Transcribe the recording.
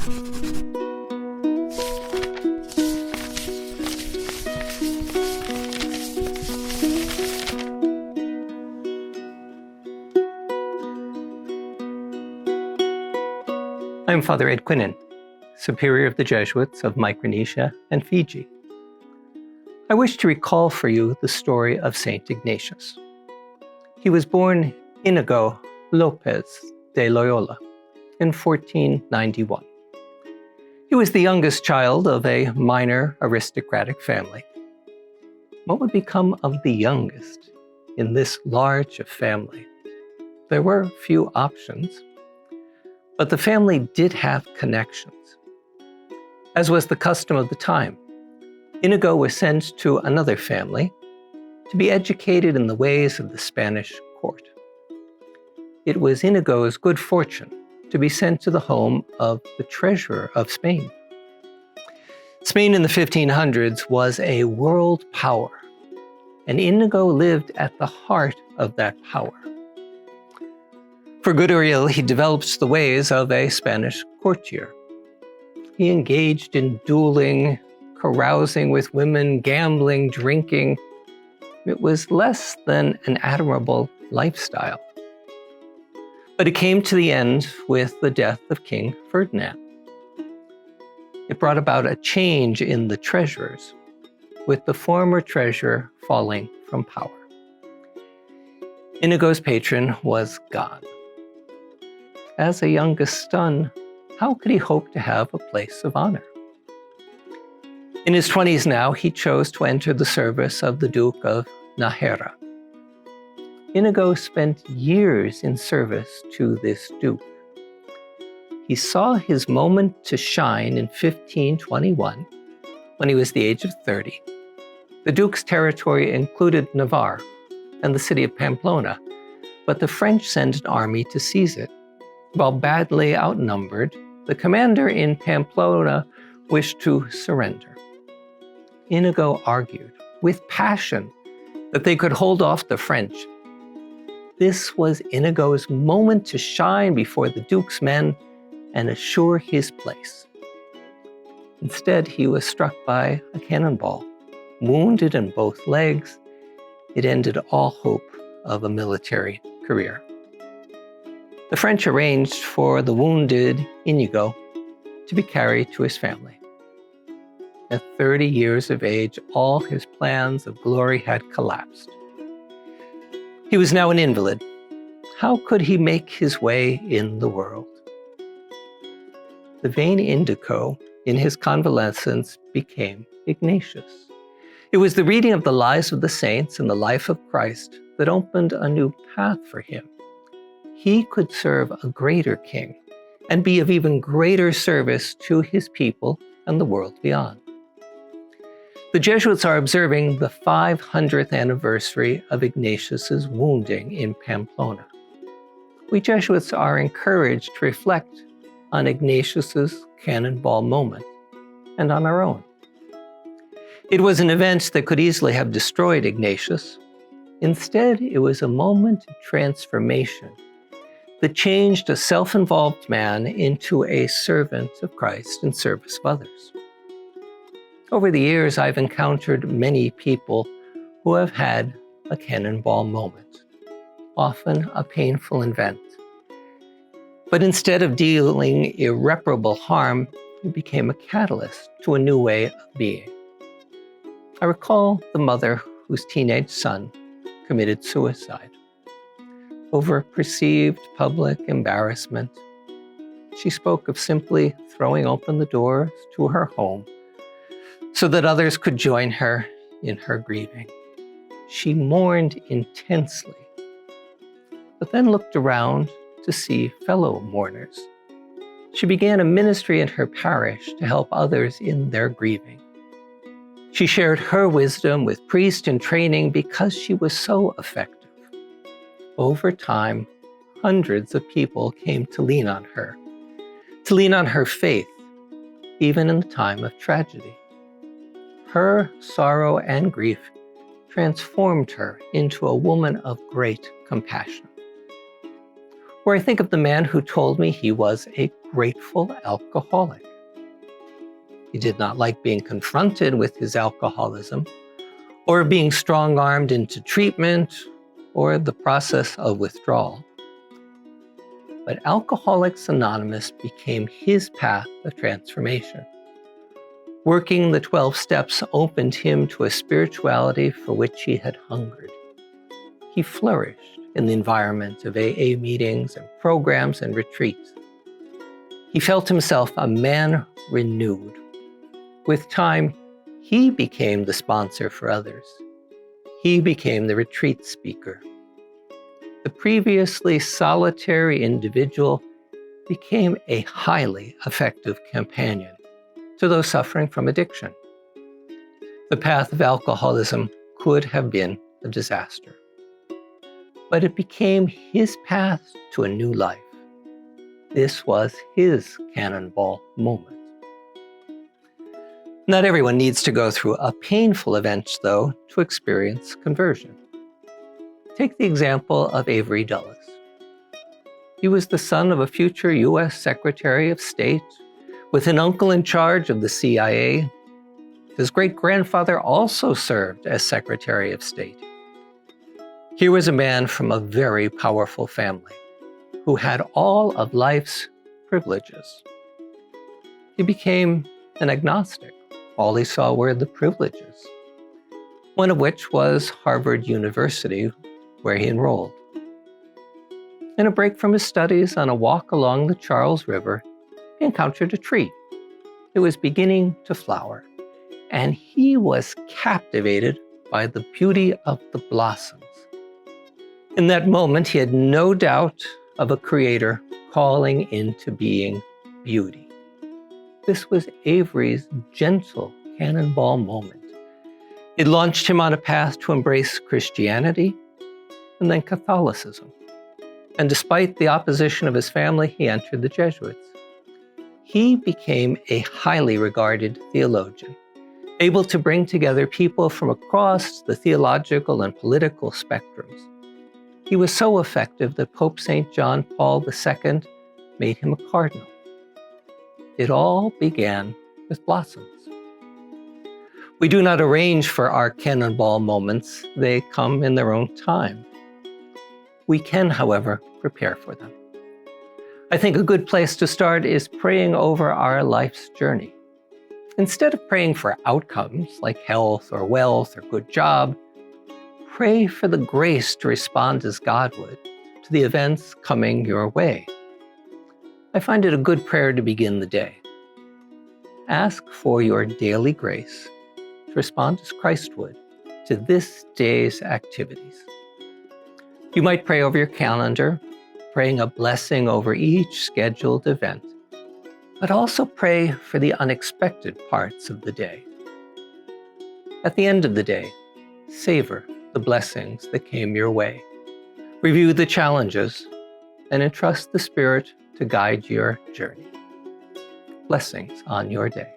I'm Father Ed Quinnan, Superior of the Jesuits of Micronesia and Fiji. I wish to recall for you the story of St. Ignatius. He was born Inigo Lopez de Loyola in 1491. He was the youngest child of a minor aristocratic family. What would become of the youngest in this large family? There were few options, but the family did have connections. As was the custom of the time, Inigo was sent to another family to be educated in the ways of the Spanish court. It was Inigo's good fortune to be sent to the home of the treasurer of Spain. Spain in the 1500s was a world power, and Inigo lived at the heart of that power. For good or ill, he developed the ways of a Spanish courtier. He engaged in dueling, carousing with women, gambling, drinking. It was less than an admirable lifestyle. But it came to the end with the death of King Ferdinand. It brought about a change in the treasurers, with the former treasurer falling from power. Inigo's patron was gone. As a youngest son, how could he hope to have a place of honor? In his 20s now, he chose to enter the service of the Duke of Nájera. Inigo spent years in service to this duke. He saw his moment to shine in 1521, when he was the age of 30. The duke's territory included Navarre and the city of Pamplona, but the French sent an army to seize it. While badly outnumbered, the commander in Pamplona wished to surrender. Inigo argued with passion that they could hold off the French. This was Inigo's moment to shine before the Duke's men and assure his place. Instead, he was struck by a cannonball. Wounded in both legs, it ended all hope of a military career. The French arranged for the wounded Inigo to be carried to his family. At 30 years of age, all his plans of glory had collapsed. He was now an invalid. How could he make his way in the world? The vain Indigo, in his convalescence, became Ignatius. It was the reading of the lives of the saints and the life of Christ that opened a new path for him. He could serve a greater king and be of even greater service to his people and the world beyond. The Jesuits are observing the 500th anniversary of Ignatius's wounding in Pamplona. We Jesuits are encouraged to reflect on Ignatius's cannonball moment and on our own. It was an event that could easily have destroyed Ignatius. Instead, it was a moment of transformation that changed a self-involved man into a servant of Christ in service of others. Over the years, I've encountered many people who have had a cannonball moment, often a painful event. But instead of dealing irreparable harm, it became a catalyst to a new way of being. I recall the mother whose teenage son committed suicide. Over perceived public embarrassment, she spoke of simply throwing open the doors to her home so that others could join her in her grieving. She mourned intensely, but then looked around to see fellow mourners. She began a ministry in her parish to help others in their grieving. She shared her wisdom with priests in training because she was so effective. Over time, hundreds of people came to lean on her faith, even in the time of tragedy. Her sorrow and grief transformed her into a woman of great compassion. Or I think of the man who told me he was a grateful alcoholic. He did not like being confronted with his alcoholism, or being strong-armed into treatment, or the process of withdrawal. But Alcoholics Anonymous became his path of transformation. Working the 12 steps opened him to a spirituality for which he had hungered. He flourished in the environment of AA meetings and programs and retreats. He felt himself a man renewed. With time, he became the sponsor for others. He became the retreat speaker. The previously solitary individual became a highly effective companion to those suffering from addiction. The path of alcoholism could have been a disaster, but it became his path to a new life. This was his cannonball moment. Not everyone needs to go through a painful event, though, to experience conversion. Take the example of Avery Dulles. He was the son of a future U.S. Secretary of State, with an uncle in charge of the CIA. His great-grandfather also served as Secretary of State. Here was a man from a very powerful family who had all of life's privileges. He became an agnostic. All he saw were the privileges, one of which was Harvard University, where he enrolled. In a break from his studies on a walk along the Charles River, he encountered a tree. It was beginning to flower, and he was captivated by the beauty of the blossoms. In that moment, he had no doubt of a creator calling into being beauty. This was Avery's gentle cannonball moment. It launched him on a path to embrace Christianity and then Catholicism. And despite the opposition of his family, he entered the Jesuits. He became a highly regarded theologian, able to bring together people from across the theological and political spectrums. He was so effective that Pope St. John Paul II made him a cardinal. It all began with blossoms. We do not arrange for our cannonball moments. They come in their own time. We can, however, prepare for them. I think a good place to start is praying over our life's journey. Instead of praying for outcomes like health or wealth or good job, pray for the grace to respond as God would to the events coming your way. I find it a good prayer to begin the day. Ask for your daily grace to respond as Christ would to this day's activities. You might pray over your calendar, praying a blessing over each scheduled event, but also pray for the unexpected parts of the day. At the end of the day, savor the blessings that came your way. Review the challenges and entrust the Spirit to guide your journey. Blessings on your day.